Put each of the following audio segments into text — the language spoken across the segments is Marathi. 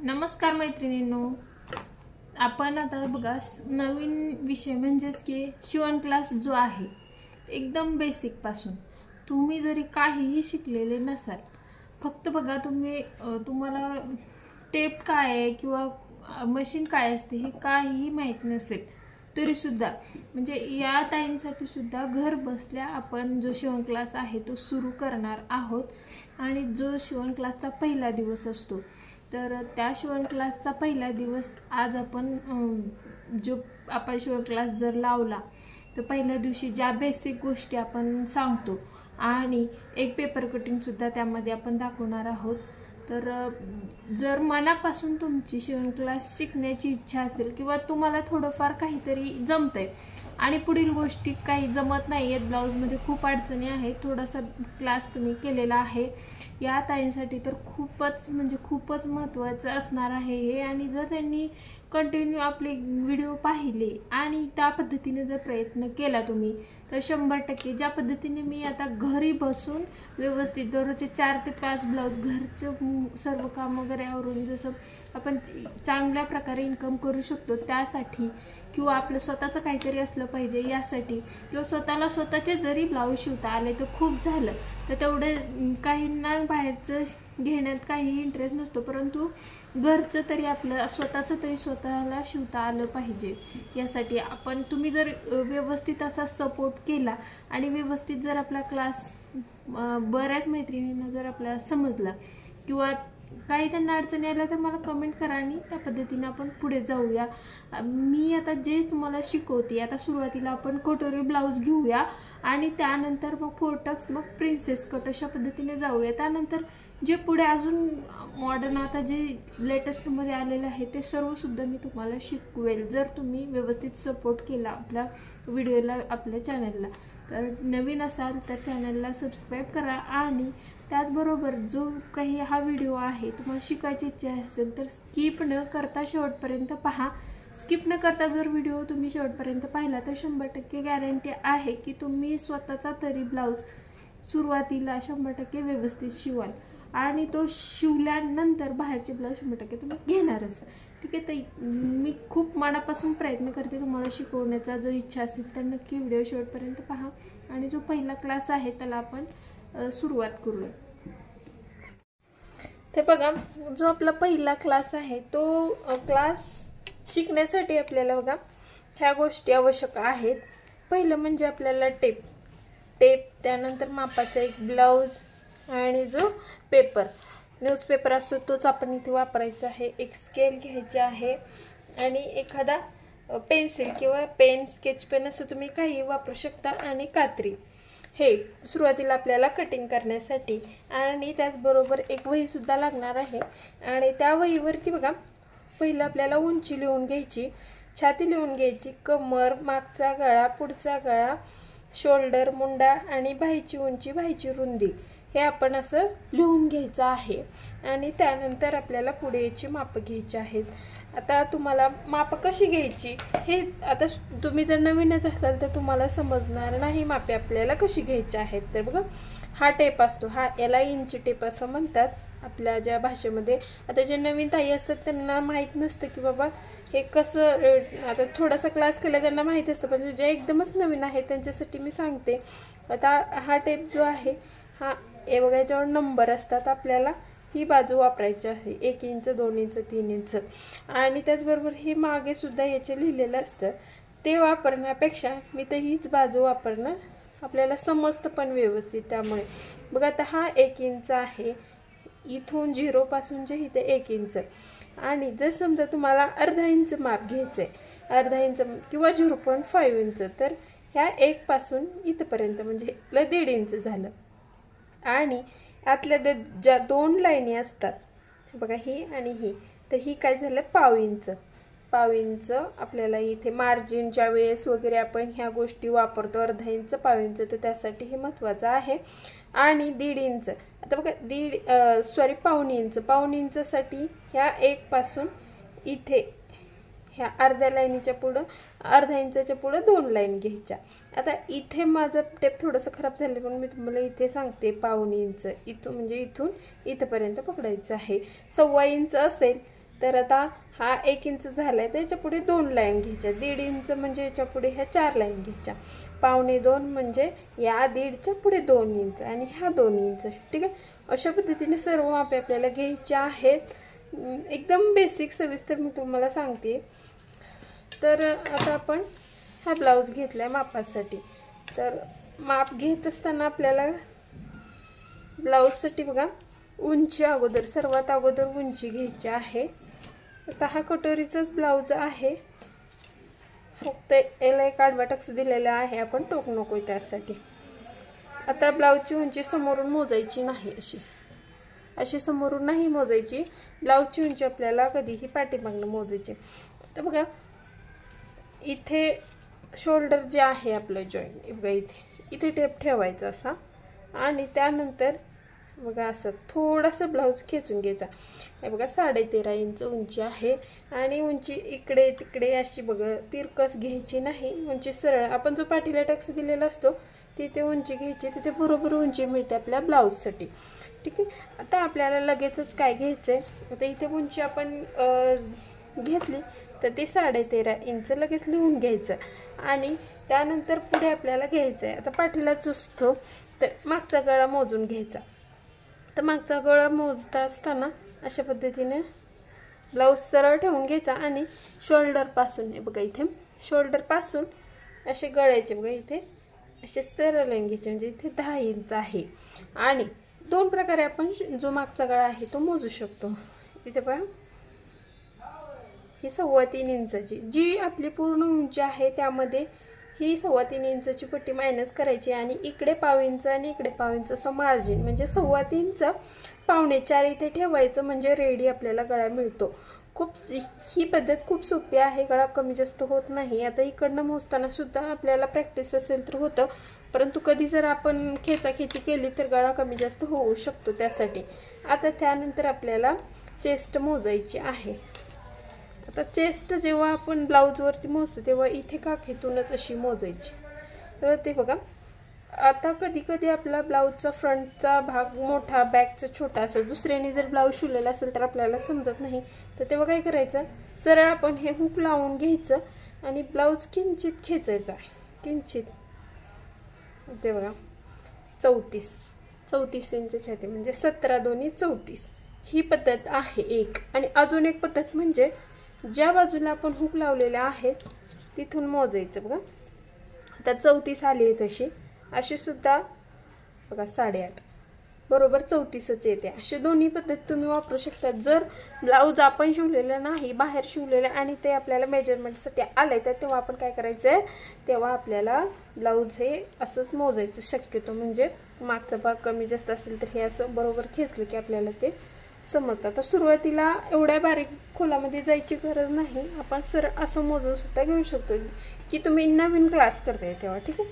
नमस्कार मैत्रिणींनो, आपण आता बघा नवीन विषय म्हणजेच की शिवण क्लास जो आहे एकदम बेसिक पासून तुम्ही जरी काहीही शिकलेले नसाल, फक्त बघा तुम्हाला टेप काय आहे किंवा मशीन काय असते हे काहीही माहित नसेल तरी सुद्धा म्हणजे या ताईंसाठी सुद्धा घर बसल्या आपण जो शिवण क्लास आहे तो सुरू करणार आहोत। आणि जो शिवण क्लासचा पहिला दिवस असतो तर त्या शिवण क्लासचा पहिला दिवस आज आपण आपण शिवण क्लास जर लावला तर पहिल्या दिवशी ज्या बेसिक गोष्टी आपण सांगतो आणि एक पेपर कटिंग सुद्धा त्यामध्ये आपण दाखवणार आहोत। तर जर मनापासून तुमची शिवण क्लास शिकण्याची इच्छा असेल किंवा तुम्हाला थोडंफार काहीतरी जमतंय आणि पुढील गोष्टी काही जमत नाही आहेत, ब्लाऊजमध्ये खूप अडचणी आहेत, थोडासा क्लास तुम्ही केलेला आहे, या ताईंसाठी तर खूपच महत्त्वाचं असणार आहे हे। आणि जर त्यांनी कंटिन्यू आपले व्हिडिओ पाहिले आणि त्या पद्धतीने जर प्रयत्न केला तुम्ही तर 100% ज्या पद्धतीने मी आता घरी बसून व्यवस्थित दररोजचे 4 ते 5 ब्लाऊज घरचं सर्व काम वगैरे आवरून जसं आपण चांगल्या प्रकारे इन्कम करू शकतो त्यासाठी, किंवा आपलं स्वतःचं काहीतरी असलं पाहिजे यासाठी, किंवा स्वतःचे जरी ब्लाऊज शिवता आले तर खूप झालं। तर तेवढं काहींना बाहेरचं घेण्यात काही इंटरेस्ट नसतो, परंतु घरचं तरी आपलं स्वतःचं तरी स्वतःला शिवता आलं पाहिजे यासाठी आपण तुम्ही जर व्यवस्थित असा सपोर्ट केला आणि व्यवस्थित जर आपला क्लास बऱ्याच मैत्रिणींना जर आपल्याला समजला किंवा काही त्यांना अडचणी आल्या तर मला कमेंट करा आणि त्या पद्धतीने आपण पुढे जाऊया। मी आता जे तुम्हाला शिकवते आता सुरुवातीला आपण कटोरी ब्लाऊज घेऊया आणि त्यानंतर मग फोर्टक्स, मग प्रिन्सेस कट अशा पद्धतीने जाऊया। त्यानंतर जे पुढे अजून मॉडर्न आता जे लेटेस्टमध्ये आलेलं आहे ते सर्व सुद्धा मी तुम्हाला शिकवेल जर तुम्ही व्यवस्थित सपोर्ट केला आपल्या व्हिडिओला, आपल्या चॅनलला। तर नवीन असाल तर चॅनलला सबस्क्राईब करा आणि त्याचबरोबर जो काही हा व्हिडिओ आहे तुम्हाला शिकायची इच्छा असेल तर स्किप न करता शेवटपर्यंत पहा। स्किप न करता जर व्हिडिओ तुम्ही शेवटपर्यंत पाहिला तर 100% गॅरंटी आहे की तुम्ही स्वतःचा तरी ब्लाऊज सुरुवातीला 100% व्यवस्थित शिवाल आणि तो शिवल्यानंतर बाहेरचे ब्लाऊज 100% तुम्ही घेणारच। ठीक आहे, तर मी खूप मनापासून प्रयत्न करते तुम्हाला शिकवण्याचा। जर इच्छा असेल तर नक्की व्हिडिओ शेवटपर्यंत पहा आणि जो पहिला क्लास आहे त्याला आपण सुरुवात करूया। ते बघा, जो आपला पहिला क्लास आहे तो क्लास शिकण्यासाठी आपल्याला बघा ह्या गोष्टी आवश्यक आहेत। पहिलं म्हणजे आपल्याला टेप, त्यानंतर मापाचा एक ब्लाऊज आणि जो पेपर न्यूजपेपर असतो तोच आपण इथे वापरायचा आहे। एक स्केल घ्यायचे आहे आणि एखादा पेन्सिल किंवा पेन, स्केच पेन असं तुम्ही काही वापरू शकता आणि कात्री, हे सुरुवातीला आपल्याला कटिंग करण्यासाठी। आणि त्याचबरोबर एक वही सुद्धा लागणार आहे आणि त्या वहीवरती बघा पहिलं आपल्याला उंची लिहून घ्यायची, छाती लिहून घ्यायची, कमर, मागचा गळा, पुढचा गळा, शोल्डर, मुंडा आणि बाहीची उंची, बाहीची रुंदी हे आपण असं लिहून घ्यायचं आहे। आणि त्यानंतर आपल्याला पुढे याची माप घ्यायची आहेत। आता तुम्हाला माप कशी घ्यायची हे आता तुम्ही जर नवीनच असाल तर तुम्हाला समजणार नाही मापे आपल्याला कशी घ्यायची आहेत। तर बघा हा टेप असतो, याला इंच टेप असं म्हणतात आपल्या ज्या भाषेमध्ये। आता जे नवीन ताई असतात त्यांना माहीत नसतं की बाबा हे कसं, आता थोडासा क्लास केला त्यांना माहीत असतं, पण जे एकदमच नवीन आहे त्यांच्यासाठी मी सांगते। आता हा टेप जो आहे हे बघा याच्यावर नंबर असतात, आपल्याला ही बाजू वापरायची आहे, 1 इंच, 2 इंच, 3 इंच आणि त्याचबरोबर हे मागे सुद्धा याचे लिहिलेलं असतं। ते वापरण्यापेक्षा मी तर हीच बाजू वापरणं आपल्याला समजतं पण व्यवस्थित। त्यामुळे बघा आता हा 1 इंच आहे, इथून 0 पासून जे इथे 1 इंच आणि जर समजा तुम्हाला अर्धा इंच माप घ्यायचंय, अर्धा इंच किंवा 0.5 इंच, तर ह्या 1 पासून इथपर्यंत म्हणजे 1.5 इंच झालं। आणि यातल्या ज्या 2 लाईनी असतात बघा ही आणि ही, तर ही काय झालं पाव इंच आपल्याला इथे मार्जिन ज्या वेळेस वगैरे आपण ह्या गोष्टी वापरतो, अर्धा इंच, पाव इंच, तर त्यासाठी हे महत्त्वाचं आहे। आणि 1.5 इंच, आता बघा पाऊण इंचसाठी ह्या 1 पासून इथे ह्या अर्ध्या लाईनीच्या पुढं, अर्धा इंचाच्या पुढं 2 लाईन घ्यायच्या। आता इथे माझा टेप थोडासा खराब झाला पण मी तुम्हाला इथे सांगते पाऊण इंच, इथून म्हणजे इथून इथपर्यंत पकडायचं आहे। 1.25 इंच असेल तर आता हा 1 इंच झालाय, तर याच्या पुढे 2 लाईन घ्यायच्या. 1.5 इंच म्हणजे याच्या पुढे ह्या 4 लाईन घ्यायच्या. 1.25 म्हणजे या 1.5च्या पुढे 2 इंच आणि ह्या 2 इंच. ठीक आहे, अशा पद्धतीने सर्व मापे आपल्याला घ्यायची आहेत. एकदम बेसिक सविस्तर मी तुम्हाला सांगते. तर आता आपण हा ब्लाऊज घेतलाय मापासाठी. तर माप घेत असताना आपल्याला ब्लाऊजसाठी बघा उंची अगोदर, सर्वात अगोदर उंची घ्यायची आहे. आता हा कटोरीचाच ब्लाऊज आहे, फक्त याला एक आडवा टक्स दिलेला आहे आपण, टोक नको त्यासाठी. आता ब्लाऊजची उंची समोरून मोजायची नाही, अशी समोरून नाही मोजायची. ब्लाऊजची उंची आपल्याला कधीही पाठीमागून मोजायची. तर बघा इथे शोल्डर जे आहे आपलं जॉईंट, बघा इथे टेप ठेवायचा असा आणि त्यानंतर बघा असं थोडंसं ब्लाऊज खेचून घ्यायचा. हे बघा 13.5 इंच उंची आहे आणि उंची इकडे तिकडे अशी बघा तिरकस घ्यायची नाही. उंची सरळ आपण जो पाठीला टक्स दिलेला असतो तिथे उंची घ्यायची, तिथे बरोबर उंची मिळते आपल्या ब्लाऊजसाठी. ठीक आहे, आता आपल्याला लगेचच काय घ्यायचं आहे, आता इथे उंची आपण घेतली तर ती 13.5 इंच लगेच लिहून घ्यायचं आणि त्यानंतर पुढे आपल्याला घ्यायचं आहे. आता पाठीलाच असतो तर मागचा गळा मोजून घ्यायचा. तर मागचा गळा मोजता असताना अशा पद्धतीने ब्लाऊज सरळ ठेवून घ्यायचा आणि शोल्डरपासून, हे बघा इथे शोल्डरपासून असे गळ्याचे बघा इथे असे सरळ लाईन घ्यायचे, म्हणजे इथे 10 इंच आहे. आणि 2 प्रकारे आपण जो मागचा गळा आहे तो मोजू शकतो. इथे पहा ही 3.25 इंचाची जी आपली पूर्ण उंची आहे त्यामध्ये ही 3.25 इंचाची पट्टी मायनस करायची आणि इकडे 1/2 इंच आणि इकडे 1/2 इंच असं मार्जिन, म्हणजे 3.25 इंच 1.25 इथे ठेवायचं, म्हणजे रेडी आपल्याला गळा मिळतो. ही पद्धत खूप सोपी आहे, गळा कमी जास्त होत नाही. आता इकडनं मोजताना सुद्धा आपल्याला प्रॅक्टिस असेल तर होतं, परंतु कधी जर आपण खेचाखेची केली तर गळा कमी जास्त होऊ शकतो त्यासाठी. आता त्यानंतर आपल्याला चेस्ट मोजायची आहे. आता चेस्ट जेव्हा आपण ब्लाऊजवरती मोजतो तेव्हा इथे काखेतूनच अशी मोजायची. तर ते बघा आता कधी कधी आपला ब्लाऊजचा फ्रंटचा भाग मोठा, बॅकचा छोटा असेल, दुसऱ्याने जर ब्लाऊज शिवलेला असेल तर आपल्याला समजत नाही. तर तेव्हा काय करायचं, सरळ आपण हे हुक लावून घ्यायचं आणि ब्लाऊज किंचित खेचायचा, किंचित. ते बघा 34 इंच छाती म्हणजे 17 दोन्ही 34. ही पद्धत आहे एक. आणि अजून एक पद्धत म्हणजे ज्या बाजूला आपण हुक लावलेले आहेत तिथून मोजायचं. बघा आता 34 आली आहे तशी, अशी सुद्धा बघा 8.5 बरोबर 34च येते. अशी दोन्ही पद्धत तुम्ही वापरू शकता. जर ब्लाऊज आपण शिवलेलं नाही, बाहेर शिवलेलं आणि ते आपल्याला मेजरमेंटसाठी आलंय तर तेव्हा आपण काय करायचं, तेव्हा आपल्याला ब्लाऊज हे असंच मोजायचं शक्यतो. म्हणजे मागचा भाग कमी जास्त असेल तर हे असं बरोबर खेचलं की आपल्याला ते समजतं. तर सुरुवातीला एवढ्या बारीक खोलामध्ये जायची गरज नाही, आपण सरळ असं मोजून सुद्धा घेऊ शकतो की तुम्ही नवीन क्लास करताय तेव्हा. ठीक आहे,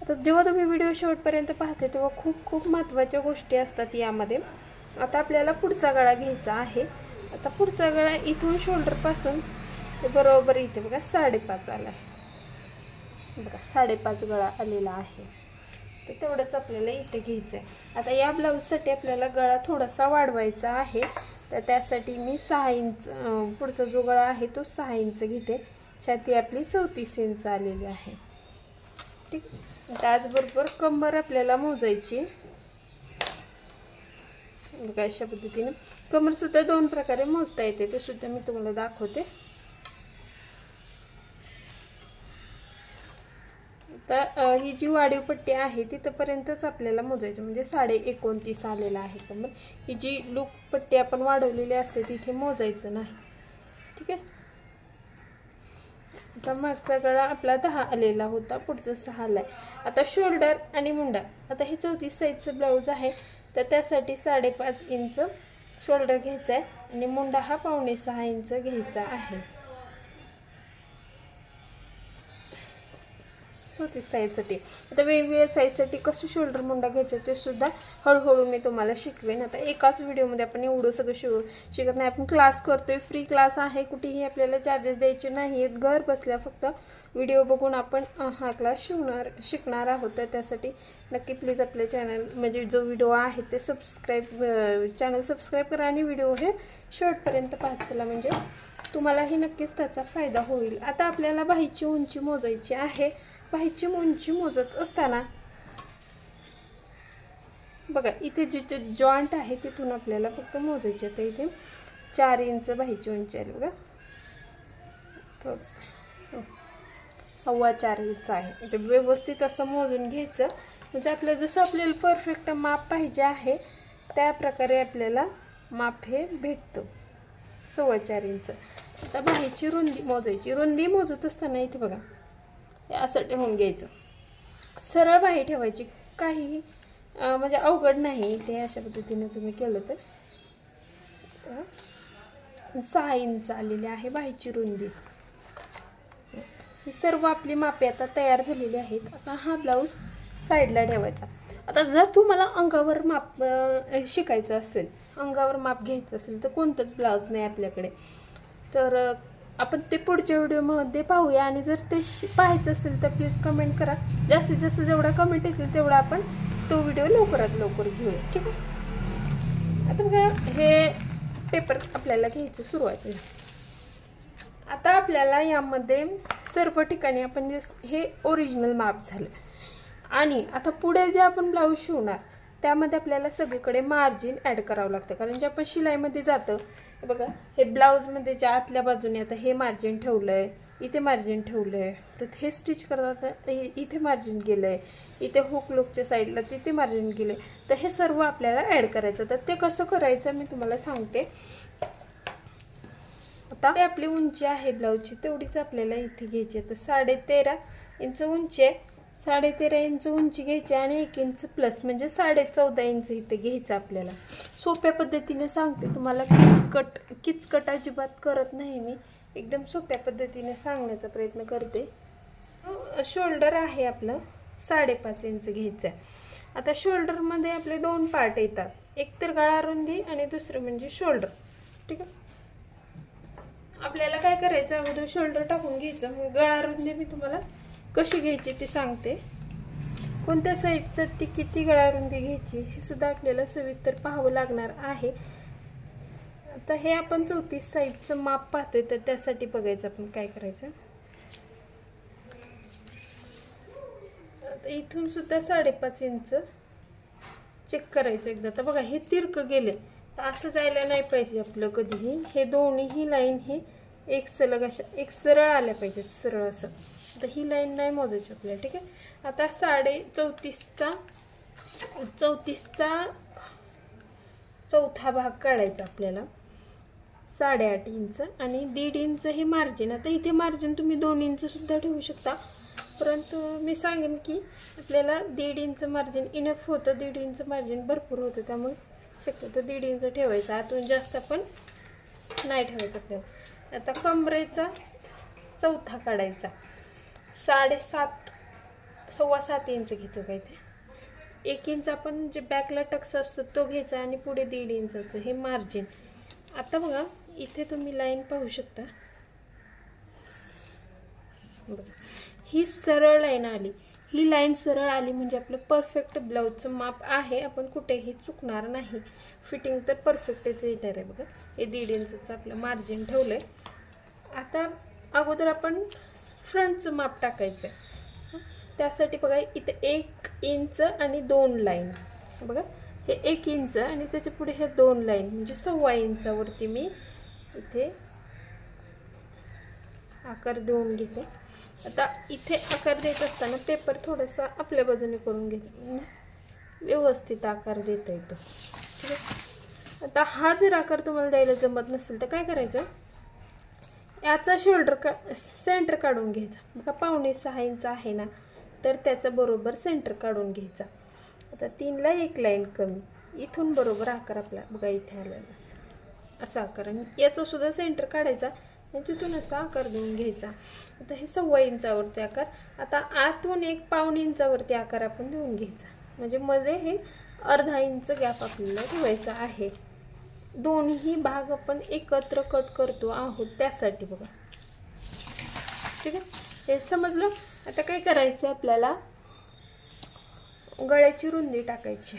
आता जेव्हा तुम्ही व्हिडिओ शेवटपर्यंत पाहते तेव्हा खूप खूप महत्त्वाच्या गोष्टी असतात यामध्ये. आता आपल्याला पुढचा गळा घ्यायचा आहे. आता पुढचा गळा इथून शोल्डरपासून ते बरोबर इथे बघा 5.5 आला आहे. बघा 5.5 गळा आलेला आहे. तर तेवढंच आपल्याला इथे घ्यायचं आहे. आता या ब्लाऊजसाठी आपल्याला गळा थोडासा वाढवायचा आहे. तर त्यासाठी मी 6 इंच पुढचा जो गळा आहे तो 6 इंच घेते. छाती आपली 34 इंच आलेली आहे. ठीक, त्याचबरोबर कंबर आपल्याला मोजायची. बघा अशा पद्धतीने कमर सुद्धा 2 प्रकारे मोजता येते, ते सुद्धा मी तुम्हाला दाखवते. आता ही जी वाढीव पट्टी आहे तिथपर्यंतच आपल्याला मोजायचं, म्हणजे 29.5 आलेला आहे कमर. ही जी लूप पट्टी आपण वाढवलेली असते तिथे मोजायचं नाही. ठीक आहे, आता मागचा गळा आपला 10 आलेला होता, पुढचा 6 आलाय. आता शोल्डर आणि मुंडा, आता हे 34 साईजचं ब्लाऊज आहे तर त्यासाठी 5.5 इंच शोल्डर घ्यायचा आहे आणि मुंडा हा 5.25 इंच घ्यायचा आहे. 34 साईजसाठी. आता वेगवेगळ्या साईजसाठी कसं शोल्डर मुंडा घ्यायचा ते सुद्धा हळूहळू मी तुम्हाला शिकवेन. आता एकाच व्हिडिओमध्ये आपण एवढं सगळं शिकत नाही. आपण क्लास करतोय, फ्री क्लास आहे, कुठेही आपल्याला चार्जेस द्यायचे नाही आहेत. घर बसल्या फक्त व्हिडिओ बघून आपण हा क्लास शिकणार आहोत. तर त्यासाठी नक्की प्लीज आपल्या चॅनल म्हणजे जो व्हिडिओ आहे ते चॅनल सबस्क्राईब करा आणि व्हिडिओ हे शेवटपर्यंत पाहत चला, म्हणजे तुम्हालाही नक्कीच त्याचा फायदा होईल. आता आपल्याला बाहीची उंची मोजायची आहे. बाहीची उंची मोजत असताना बघा इथे जिथे जॉईंट आहे तिथून आपल्याला फक्त मोजायचे. आता इथे 4 इंच बाहीची उंची आहे बघा, थोडं 4.25 इंच आहे. इथे व्यवस्थित असं मोजून घ्यायचं, म्हणजे आपल्याला जसं आपल्याला परफेक्ट माप पाहिजे आहे त्या प्रकारे आपल्याला माप हे भेटतं. 4.25 इंच. आता बाहीची रुंदी मोजायची. रुंदी मोजत असताना इथे बघा हे असं ठेवून घ्यायचं, सरळ बाही ठेवायची, काही म्हणजे अवघड नाही. ते अशा पद्धतीने तुम्ही केलं तर 6 इंच आलेली आहे बाहीची रुंदी. ही सर्व आपली मापे आता तयार झालेली आहेत. आता हा ब्लाऊज साईडला ठेवायचा. आता जर तुम्हाला अंगावर माप शिकायचं असेल, अंगावर माप घ्यायचं असेल तर कोणतंच ब्लाऊज नाही आपल्याकडे, तर आपण ते पुढच्या व्हिडिओमध्ये पाहूया. आणि जर ते पाहायचं असेल तर प्लीज कमेंट करा. जास्तीत जास्त जेवढा कमेंट येतील तेवढा आपण तो व्हिडिओ लवकरात लवकर घेऊया, ठीक आहे. आता बघा हे पेपर आपल्याला घ्यायचं सुरुवात आहे. आता आपल्याला यामध्ये सर्व ठिकाणी आपण हे ओरिजिनल माप झालं. आणि आता पुढे जे आपण ब्लाऊज शिवणार त्यामध्ये आपल्याला सगळीकडे मार्जिन ॲड करावं लागतं, कारण जे आपण शिलाईमध्ये जातं बघा हे ब्लाऊजमध्ये ज्या आतल्या बाजूने आता हे मार्जिन ठेवलं आहे, इथे मार्जिन ठेवलं आहे, परत हे स्टिच करतात इथे मार्जिन गेलं आहे, इथे हुक लुकच्या साईडला तिथे मार्जिन गेलं आहे. तर हे सर्व आपल्याला ॲड करायचं. तर ते कसं करायचं मी तुम्हाला सांगते. आता आपली उंची आहे ब्लाऊजची तेवढीच आपल्याला इथे घ्यायची. तर 13.5 इंच उंची आहे. 13.5 इंच उंची घ्यायची आणि 1 इंच प्लस म्हणजे 14.5 इंच इथे घ्यायचं आपल्याला. सोप्या पद्धतीने सांगते तुम्हाला, किचकट अजिबात करत नाही मी, एकदम सोप्या पद्धतीने सांगण्याचा प्रयत्न करते. शोल्डर आहे आपलं 5.5 इंच घ्यायचं आहे. आता शोल्डरमध्ये आपले 2 पार्ट येतात, एक तर गळा रुंदी आणि दुसरं म्हणजे शोल्डर, ठीक आहे. आपल्याला काय करायचं, अगोदर शोल्डर टाकून घ्यायचं. मग गळा रुंदी मी तुम्हाला कशी घ्यायची ते सांगते. कोणत्या साईडचं ती किती गळा रुंदी घ्यायची हे सुद्धा आपल्याला सविस्तर पाहावं लागणार आहे. आता हे आपण 34 साईडचं माप पाहतोय, तर त्यासाठी बघायचं आपण काय करायचं. आता इथून सुद्धा 5.5 इंच चेक करायचं एकदा. तर बघा हे तिरक गेले, तर असं जायला नाही पाहिजे आपलं कधीही. हे दोन्ही लाईन हे एक सलग अशा एक सरळ आल्या पाहिजेत, सरळ असं. आता ही लाईन नाही मोजायची आपल्याला, ठीक आहे. आता 34चा चौथा भाग काढायचा आपल्याला, 8.5 इंच आणि 1.5 इंच हे मार्जिन. आता इथे मार्जिन तुम्ही 2 इंच सुद्धा ठेवू शकता, परंतु मी सांगेन की आपल्याला 1.5 इंच मार्जिन इनफ होतं. 1.5 इंच मार्जिन भरपूर होतं, त्यामुळे शक्यतो 1.5 इंच ठेवायचं. आतून जास्त आपण नाही ठेवायचं आपल्याला. आता कमरेचा चौथा काढायचा, 7.5 इंच घ्यायचं काय ते. 1 इंच आपण जे बॅकला टक्स असतो तो घ्यायचा आणि पुढे 1.5 इंचाचं हे मार्जिन. आता बघा इथे तुम्ही लाईन पाहू शकता, ही सरळ लाईन आली. ही लाईन सरळ आली म्हणजे आपलं परफेक्ट ब्लाऊजचं माप आहे. आपण कुठेही चुकणार नाही. फिटिंग तर परफेक्टच येणार आहे. बघा हे 1.5 इंचचं आपलं मार्जिन ठेवलंय. आता अगोदर आपण फ्रंटचं माप टाकायचं आहे. त्यासाठी बघा इथे 1 इंच आणि 2 लाईन. बघा हे 1 इंच आणि त्याच्या पुढे हे 2 लाईन म्हणजे 1.25 इंचावरती मी इथे आकार देऊन घेते. आता इथे आकार देत असताना पेपर थोडासा आपल्या बाजूने करून घ्यायचा, व्यवस्थित आकार देता येतो, ठीक आहे. आता हा जर आकार तुम्हाला द्यायला जमत नसेल तर काय करायचं, याचा शोल्डर सेंटर काढून घ्यायचा. बघा 5.25 इंच आहे ना, तर त्याचा बरोबर सेंटर काढून घ्यायचा. आता 3 ला 1 लाईन कमी, इथून बरोबर आकार आपला बघा इथे आलेला असा आकार. आणि याचा सुद्धा सेंटर काढायचा. आणि तिथून असा आकार देऊन घ्यायचा. आता हे 1.25 इंचावरती आकार, आता आतून 1.25 इंचावरती आकार आपण देऊन घ्यायचा. म्हणजे मध्ये हे 1/2 इंच गॅप आपल्याला ठेवायचा आहे. दोन्ही भाग आपण एकत्र कट करतो आहोत त्यासाठी बघा. ठीक आहे, हे समजलं. आता काय करायचं आपल्याला, गळ्याची रुंदी टाकायची.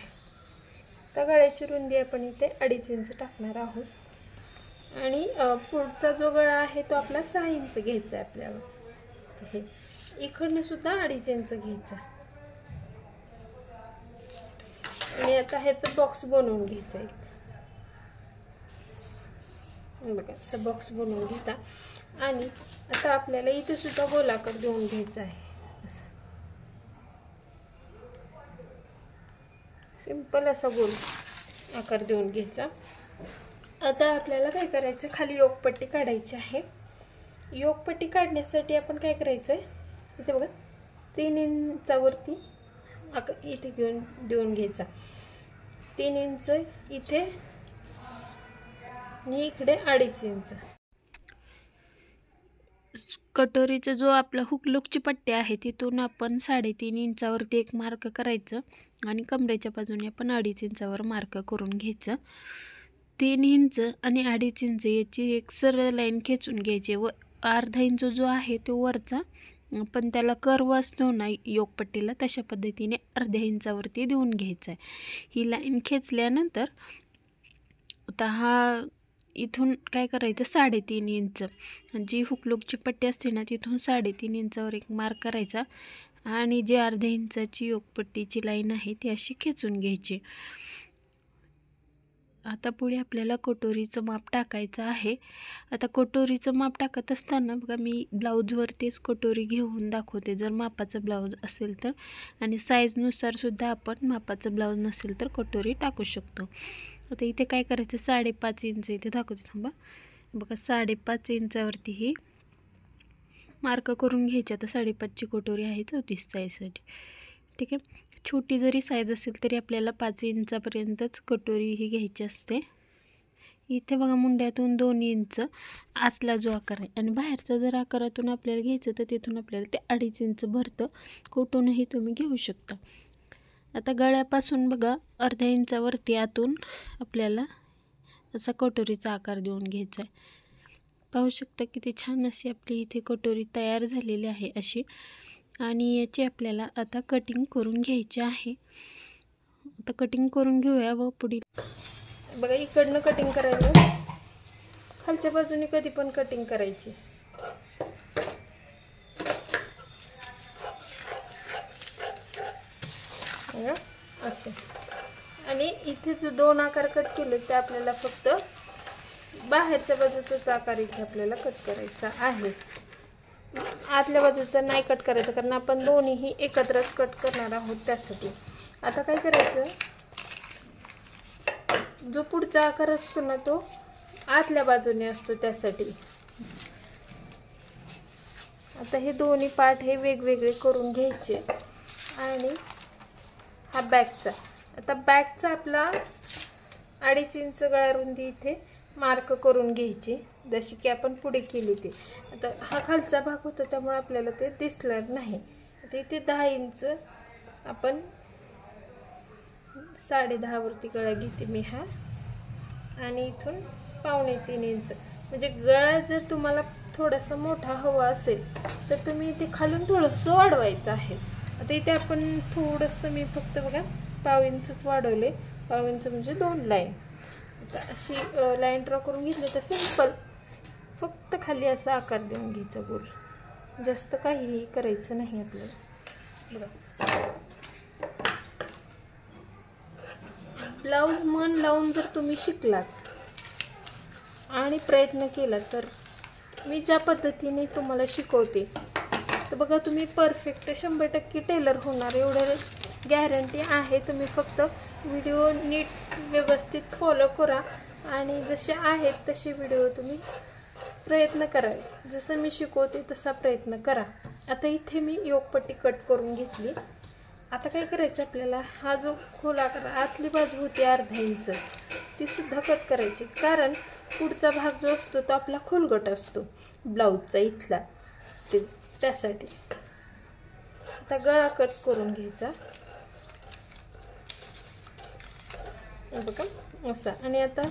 तर गळ्याची रुंदी आपण इथे 2.5 इंच टाकणार आहोत. आणि पुढचा जो गळा आहे तो आपला 6 इंच घ्यायचा आहे आपल्याला. हे इकडनं सुद्धा 2.5 इंच घ्यायचा. आणि आता ह्याचा बॉक्स बनवून घ्यायचा एक. बघा असा बॉक्स बनवून घ्यायचा. आणि आता आपल्याला इथे सुद्धा गोलाकार देऊन घ्यायचा आहे. असा सिंपल असा गोल आकार देऊन घ्यायचा. आता आपल्याला काय करायचं, खाली योगपट्टी काढायची आहे. योगपट्टी काढण्यासाठी आपण काय करायचं आहे, इथे बघा 3 इंचावरती इथे देऊन घ्यायचा. 3 इंच इथे आणि इकडे 2.5 इंच. कटोरीचा जो आपला हुकलूकची पट्टी आहे तिथून आपण 3.5 इंचावरती एक मार्क करायचं आणि कमरेच्या बाजूने आपण 2.5 इंचावर मार्क करून घ्यायचं. 3 इंच आणि 2.5 इंच याची एक सरळ लाईन खेचून घ्यायची व 1/2 इंच जो आहे तो वरचा, पण त्याला कर्व असतो ना योगपट्टीला, तशा पद्धतीने 1/2 इंचावरती देऊन घ्यायचा आहे. ही लाईन खेचल्यानंतर आता हा इथून काय करायचं 3.5 इंच, जी हुकलूकची पट्टी असते ना तिथून 3.5 इंचावर एक मार्क करायचा आणि जी 1/2 इंचाची योगपट्टीची लाईन आहे ती अशी खेचून घ्यायची. आता पुढे आपल्याला कटोरीचं माप टाकायचं आहे. आता कटोरीचं माप टाकत असताना बघा मी ब्लाऊजवरतीच कटोरी घेऊन दाखवते, जर मापाचं ब्लाऊज असेल तर, आणि साईजनुसार सुद्धा आपण मापाचं ब्लाऊज नसेल तर कटोरी टाकू शकतो. आता इथे काय करायचं 5.5 इंच इथे दाखवते, थांबा बघा 5.5 इंचावरती ही मार्क करून घ्यायची. आता 5.5ची कटोरी आहे 34 साईजसाठी. ठीक आहे, छोटी जरी साईज असेल तरी आपल्याला 5 इंचापर्यंतच कटोरी ही घ्यायची असते. इथे बघा मुंड्यातून 2 इंच आतला जो आकार आहे आणि बाहेरचा जर आकारातून आपल्याला घ्यायचं तर तिथून आपल्याला ते 2.5 इंच भरतं कुठूनही तुम्ही घेऊ शकता. आता गळ्यापासून बघा 1/2 इंचावरती आतून आपल्याला असा कटोरीचा आकार देऊन घ्यायचा आहे. पाहू शकता किती छान अशी आपली इथे कटोरी तयार झालेली आहे अशी. आणि याची आपल्याला आता कटिंग करून घ्यायची आहे. आता कटिंग करून घेऊया व पुढील बघा इकडनं कटिंग करायला, खालच्या बाजूने कधी पण कटिंग करायची. असे. आणि इथे जो 2 आकार कट केले ते आपल्याला फक्त बाहेरच्या बाजूचाच आकार इथे आपल्याला कट करायचा आहे. आतल्या बाजूचा नाही कट करायचा कारण आपण दोन्हीही एकत्रच कट करणार आहोत त्यासाठी. आता काय करायचं, जो पुढचा आकार असतो ना तो आतल्या बाजूने असतो त्यासाठी. आता हे दोन्ही पार्ट हे वेगवेगळे करून घ्यायचे. आणि हा बॅकचा, आता बॅकचा आपला 2.5 इंच गळा रुंदी इथे मार्क करून घ्यायची जशी की आपण पुढे केली ते. आता हा खालचा भाग होता त्यामुळे आपल्याला ते दिसणार नाही. आता इथे 10 इंच आपण 10.5 वरती गळा घेते मी हा, आणि इथून 2.25 इंच. म्हणजे गळा जर तुम्हाला थोडासा मोठा हवा असेल तर तुम्ही इथे खालून थोडंसं वाढवायचं आहे. आता इथे आपण थोडंसं मी फक्त बघा 1/2 इंचच वाढवले. 1/2 इंच म्हणजे 2 लाईन. आता अशी लाईन ड्रॉ करून घेतली तर सिंपल फक्त खाली असा आकार देऊन घ्यायचा गोल. जास्त काहीही करायचं नाही आपल्याला. बघा ब्लाऊज मन लावून जर तुम्ही शिकलात आणि प्रयत्न केला तर मी ज्या पद्धतीने तुम्हाला शिकवते तर बघा तुम्ही परफेक्ट 100% टेलर होणार एवढं गॅरंटी आहे. तुम्ही फक्त व्हिडिओ नीट व्यवस्थित फॉलो करा आणि जसे आहेत तसे व्हिडिओ तुम्ही प्रयत्न करा. जसं मी शिकवते तसा प्रयत्न करा. आता इथे मी योगपट्टी कट करून घेतली आता काय करायचं आपल्याला, हा जो खोल आकार आतली बाजू होती अर्धा इंच ती सुद्धा कट करायची, कारण पुढचा भाग जो असतो तो आपला खोलगट असतो ब्लाऊजचा इथला, ते त्यासाठी. आता गळा कट करून घ्यायचा बघा असा, आणि आता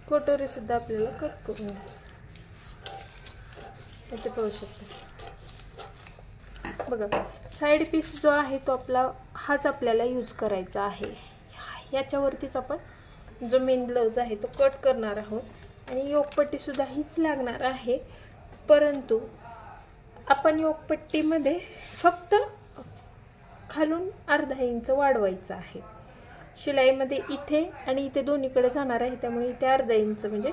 कटोरी सुद्धा आपल्याला कट करून घ्यायची. इथे पाहू शकता बघा, साइड पीस जो आहे तो आपला हाच आपल्याला यूज करायचा आहे. याच्यावरतीच आपण जो मेन ब्लाऊज आहे तो कट करणार आहोत, आणि योगपट्टी सुद्धा हीच लागणार आहे. परंतु आपण योगपट्टीमध्ये फक्त खालून अर्धा इंच वाढवायचं आहे. शिलाईमध्ये इथे आणि इथे दोन्हीकडे जाणार आहे, त्यामुळे इथे अर्धा इंच म्हणजे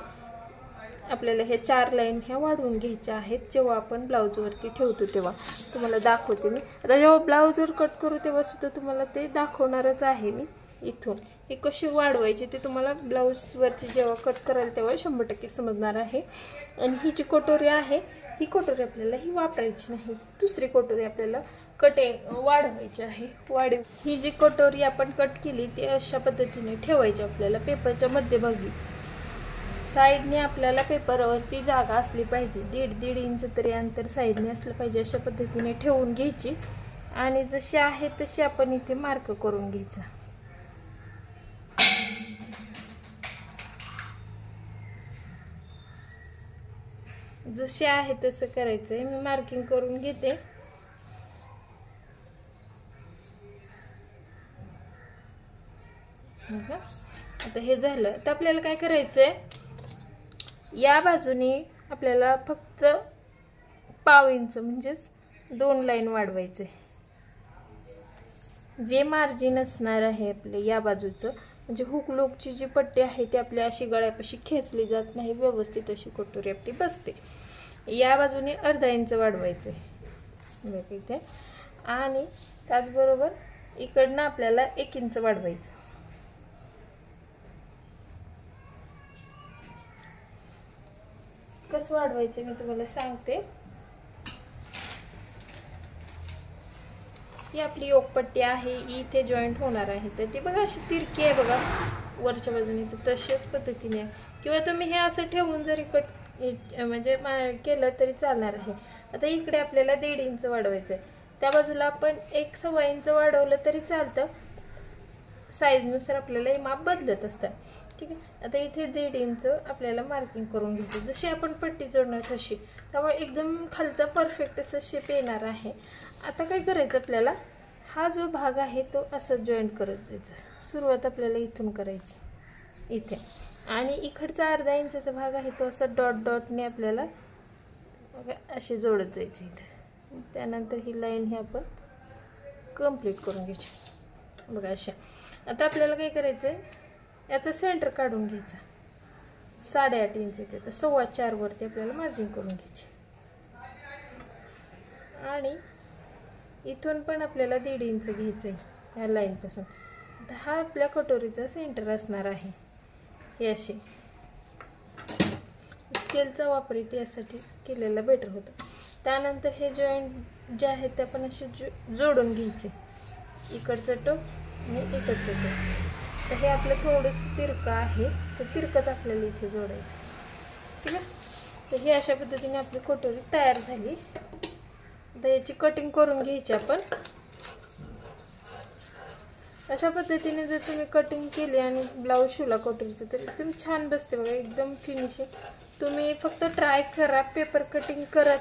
आपल्याला हे 4 लाईन ह्या वाढवून घ्यायच्या आहेत. जेव्हा आपण ब्लाऊजवरती ठेवतो तेव्हा तुम्हाला दाखवते मी. जेव्हा ब्लाऊजवर कट करू तेव्हा सुद्धा तुम्हाला ते दाखवणारच आहे मी. इथून हे कशी वाढवायची ते तुम्हाला ब्लाऊजवरची जेव्हा कट कराल तेव्हा 100% समजणार आहे. आणि ही जी कटोरी आहे, ही कटोरी आपल्याला ही वापरायची नाही, दुसरी कटोरी आपल्याला वाढवायची आहे. ही जी कटोरी आपण कट केली ती अशा पद्धतीने ठेवायची आपल्याला पेपरच्या मध्यभागी. साईडने आपल्याला पेपरवरती जागा असली पाहिजे, 1.5 इंच तरी अंतर साईडने असलं पाहिजे. अशा पद्धतीने ठेवून घ्यायची, आणि जशी आहे तशी आपण इथे मार्क करून घ्यायचं. जशी आहे तसं करायचंय. मी मार्किंग करून घेते. आता हे झालं तर आपल्याला काय करायचंय, या बाजूने आपल्याला फक्त पाव इंच म्हणजेच 2 लाईन वाढवायचे. जे मार्जिन असणार आहे आपले या बाजूचं, म्हणजे हुक लूकची जी पट्टी आहे ती आपल्या अशी गळ्यापाशी खेचली जात नाही, व्यवस्थित अशी कटोरी आपली बसते. या बाजूने अर्धा इंच वाढवायचे इथे, आणि त्याचबरोबर इकडनं आपल्याला 1 इंच वाढवायचं. कसं वाढवायचं मी तुम्हाला सांगते. ही आपली योगपट्टी आहे, इथे जॉईंट होणार आहे, तर ती बघा अशी तिरकी आहे बघा वरच्या बाजूने, तर तशाच पद्धतीने आहे. किंवा तुम्ही हे असं ठेवून जरी कट म्हणजे केलं तरी चालणार आहे. आता इकडे आपल्याला 1.5 इंच वाढवायचं आहे, त्या बाजूला आपण 1.25 इंच वाढवलं तरी चालतं. साईजनुसार आपल्याला हे माप बदलत असतं, ठीक आहे. आता इथे 1.5 इंच आपल्याला मार्किंग करून घ्यायचं, जशी आपण पट्टी जोडणार तशी, त्यामुळे एकदम खालचा परफेक्ट असं शेप येणार आहे. आता काय करायचं आपल्याला, हा जो भाग आहे तो असं जॉईंट करत जायचं. सुरुवात आपल्याला इथून करायची इथे, आणि इकडचा अर्धा इंचाचा भाग आहे तो असं डॉट डॉटने आपल्याला असे जोडत जायचे इथे. त्यानंतर ही लाईन ही आपण कंप्लीट करून घ्यायची बघा अशा. आता आपल्याला काय करायचं आहे, याचा सेंटर काढून घ्यायचा. 8.5 इंच येते, तर 4.25 वरती आपल्याला मार्जिन करून घ्यायची, आणि इथून पण आपल्याला 1.5 इंच घ्यायचं आहे या लाईनपासून. तर हा आपल्या कटोरीचा सेंटर असणार आहे. हे असे स्केलचा वापर इथे यासाठी केलेला बेटर होतं. त्यानंतर हे जॉईंट जे आहेत ते आपण असे जोडून घ्यायचे, इकडचं टोक आणि इकडचं टोक. तर हे आपलं थोडंसं तिरकं आहे, तर तिरकंच आपल्याला इथे जोडायचं, ठीक आहे. तर ही अशा पद्धतीने आपली कटोरी तयार झाली. तर याची कटिंग करून घ्यायची आपण. अशा पद्धतीने जर तुम्ही कटिंग केली आणि ब्लाऊज शिवला कटोरीचं तर एकदम छान बसते बघा, एकदम फिनिशिंग. तुम्ही फक्त ट्राय करा पेपर कटिंग करत,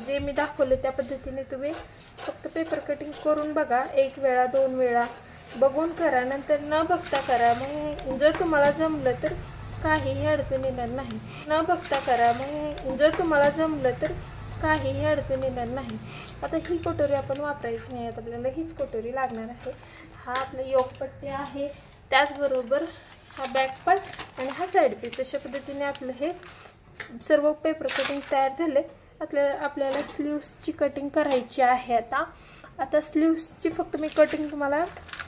जे मी दाखवलं त्या पद्धतीने तुम्ही फक्त पेपर कटिंग करून बघा. 1 वेळा 2 वेळा बघून करा, नंतर न बघता करा. मग जर तुम्हाला जमलं तर काहीही अडचण येणार नाही. न बघता करा, मग जर तुम्हाला जमलं तर काहीही अडचण येणार नाही. आता ही कटोरी आपण वापरायची नाही, आता आपल्याला हीच कटोरी लागणार आहे. हा आपला योगपट्टी आहे, त्याचबरोबर हा बॅक पार्ट आणि हा साईड पीस. अशा पद्धतीने आपलं हे सर्व पेपर कटिंग तयार झाले. आपल्याला स्लीव्सची कटिंग करायची आहे. आता स्लीव्सची फक्त मी कटिंग तुम्हाला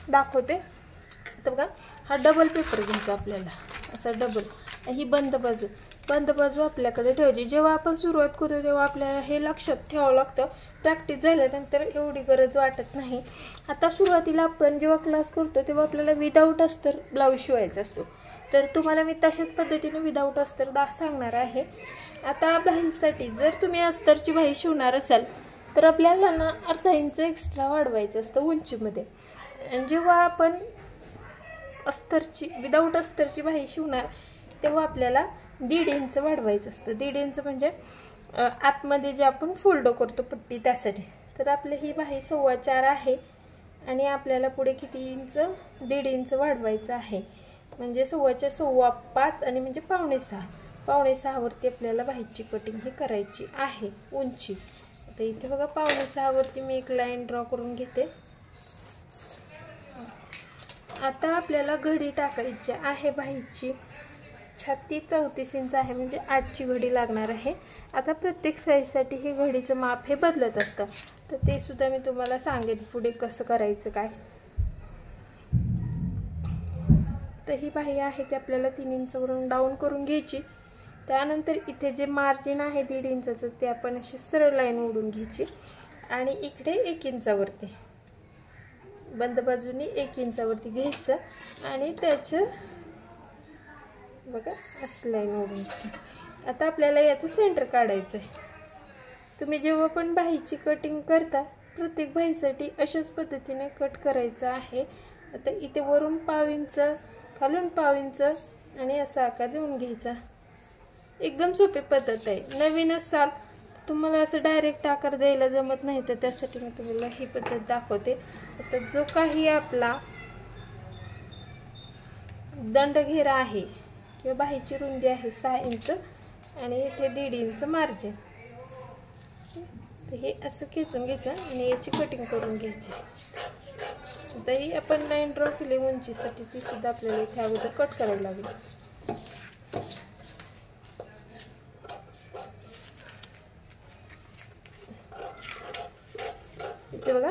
दाखवते. आता बघा, हा डबल पेपर घ्यायचा आपल्याला, असा डबल. ही बंद बाजू आपल्याकडे ठेवायची. जेव्हा आपण सुरुवात करतो तेव्हा आपल्याला हे लक्षात ठेवावं लागतं. प्रॅक्टिस झाल्यानंतर एवढी गरज वाटत नाही. आता सुरुवातीला आपण जेव्हा क्लास करतो तेव्हा आपल्याला विदाऊट अस्तर ब्लाऊज शिवायचा असतो. तर तुम्हाला मी तशाच पद्धतीने विदाऊट अस्तर सांगणार आहे. आता बाहीसाठी जर तुम्ही अस्तरची बाही शिवणार असाल तर आपल्याला ना अर्धा इंच एक्स्ट्रा वाढवायचं असतं उंचीमध्ये. आणि जेव्हा आपण विदाऊट अस्तरची बाही शिवणार तेव्हा आपल्याला 1.5 इंच वाढवायचं असतं. 1.5 इंच म्हणजे आतमध्ये जे आपण फोल्ड करतो पट्टी त्यासाठी. तर आपली ही बाही 4.25 आहे आणि आपल्याला पुढे किती इंच 1.5 इंच वाढवायचं आहे. म्हणजे 4.25 आणि म्हणजे 5.6 वरती आपल्याला बाहीची कटिंग ही करायची आहे उंची. आता इथे बघा 5.6 वरती मी एक लाईन ड्रॉ करून घेते. आता आपल्याला घडी टाकायची आहे बाहीची. छाती 34 इंच आहे म्हणजे 8ची घडी लागणार आहे. आता प्रत्येक साईजसाठी हे घडीचं माप हे बदलत असतं. तर ते सुद्धा मी तुम्हाला सांगेन पुढे कसं करायचं काय. तर ही बाही आहे ती आपल्याला 3 इंचवरून डाऊन करून घ्यायची. त्यानंतर इथे जे मार्जिन आहे 1.5 इंचाचं ते आपण अशी सरळ लाईन ओढून घ्यायची आणि इकडे 1 इंचावरती बंद बाजूने 1 इंचावरती घ्यायचं आणि त्याचं बघा असं लाईन ओढून. आता आपल्याला याचं सेंटर काढायचं आहे. तुम्ही जेव्हा पण बाहीची कटिंग करता प्रत्येक बाहीसाठी अशाच पद्धतीने कट करायचं आहे. आता इथे वरून 1/2 इंच खालून 1/2 इंच आणि असा आकार देऊन घ्यायचा. एकदम सोपी पद्धत आहे. नवीन असाल तर तुम्हाला असं डायरेक्ट आकार द्यायला जमत नाही तर त्यासाठी मी तुम्हाला ही पद्धत दाखवते. आता जो काही आपला दंडघेरा आहे किंवा बाहीची रुंदी आहे 6 इंच आणि इथे 1.5 इंच मार्जिन. हे असं खेचून घ्यायचं आणि याची कटिंग करून घ्यायची. आता ही आपण लाईन ड्रॉ केली उंचीसाठी ती सुद्धा आपल्याला इथे अगोदर कट करायला लागेल. इथे बघा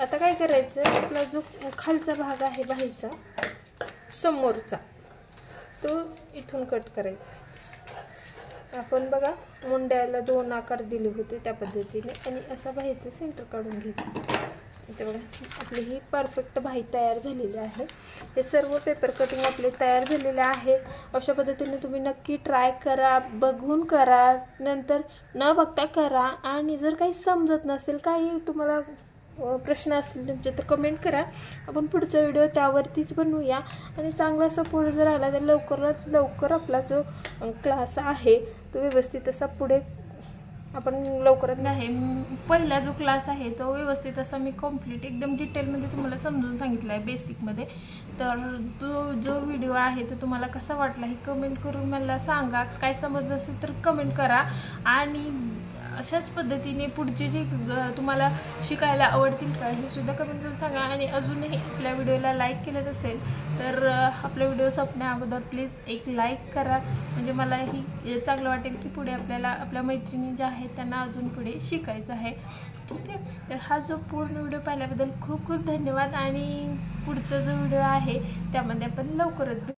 आता काय करायचं आपला जो खालचा भाग आहे बाहीचा समोरचा तो इथून कट करायचा. आपण बघा मुंड्याला 2 आकार दिले होते त्या पद्धतीने आणि असा बाहीचं सेंटर काढून घ्यायचं. इथे बघा आपली ही परफेक्ट बाही तयार झालेली आहे. हे सर्व पेपर कटिंग आपले तयार झालेले आहे. अशा पद्धतीने तुम्ही नक्की ट्राय करा, बघून करा, नंतर न बघता करा. आणि जर काही समजत नसेल काही तुम्हाला प्रश्न असतील तुमचे तर कमेंट करा. आपण पुढचा व्हिडिओ त्यावरतीच बनवूया. आणि चांगला सपोर्ट जर आला तर लवकरात लवकर आपला जो क्लास आहे तो व्यवस्थित असा पुढे आपण लवकरात नाही. पहिला जो क्लास आहे तो व्यवस्थित असा मी कम्प्लीट एकदम डिटेलमध्ये तुम्हाला समजून सांगितलं आहे बेसिकमध्ये. तर तो जो व्हिडिओ आहे तो तुम्हाला कसा वाटला हे कमेंट करून मला सांगा. काय समजलं असेल तर कमेंट करा. आणि अशाच पद्धतीने पुढचे जे तुम्हाला शिकायला आवडतील का हे सुद्धा कमेंट करून सांगा. आणि अजूनही आपल्या व्हिडिओला लाईक केलं असेल तर आपला व्हिडिओ संपण्या अगोदर प्लीज एक लाईक करा. म्हणजे मलाही चांगलं वाटेल की पुढे आपल्याला आपल्या मैत्रिणी ज्या आहेत त्यांना अजून पुढे शिकायचं आहे. ठीक आहे. तर हा जो पूर्ण व्हिडिओ पाहिल्याबद्दल खूप खूप धन्यवाद. आणि पुढचा जो व्हिडिओ आहे त्यामध्ये आपण लवकरच